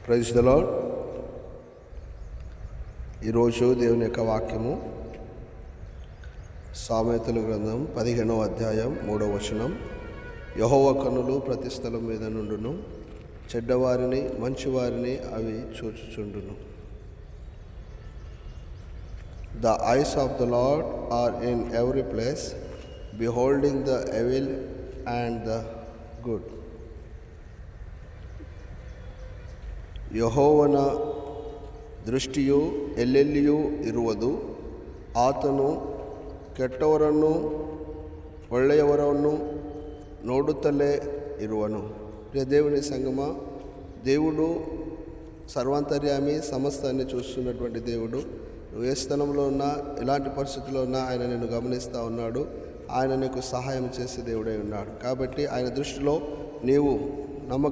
Praise the lord. ఈరోజు దేవుని యొక్క వాక్యము సామెతల గ్రంథం 15వ అధ్యాయం 3వ వచనం. యెహోవా కన్నులు ప్రతి స్థలం మీద నుండును, చెడ్డవారిని మంచివారిని అవి చూచుచుండును. The eyes of the Lord are in every place, beholding the evil and the good. ಯೆಹೋವನ ದೃಷ್ಟಿಯು ಎಲ್ಲೆಲ್ಲಿಯೂ ಇರುವುದು, ಆತನು ಕೆಟ್ಟವರನ್ನು ಒಳ್ಳೆಯವರನ್ನು ನೋಡುತ್ತಲೇ ಇರುವನು. ప్రియ దేవుని సంగమ, దేవుడు సర్వాంతర్యామి, సమస్తాన్ని చూస్తున్నటువంటి దేవుడు. నువ్వు ఏ స్థలంలో ఉన్నా, ఎలాంటి పరిస్థితుల్లో ఉన్నా ఆయన నిన్ను గమనిస్తూ ఉన్నాడు. ఆయన నీకు సహాయం చేసే దేవుడై ఉన్నాడు. కాబట్టి ఆయన దృష్టిలో నీవు నమ్మకం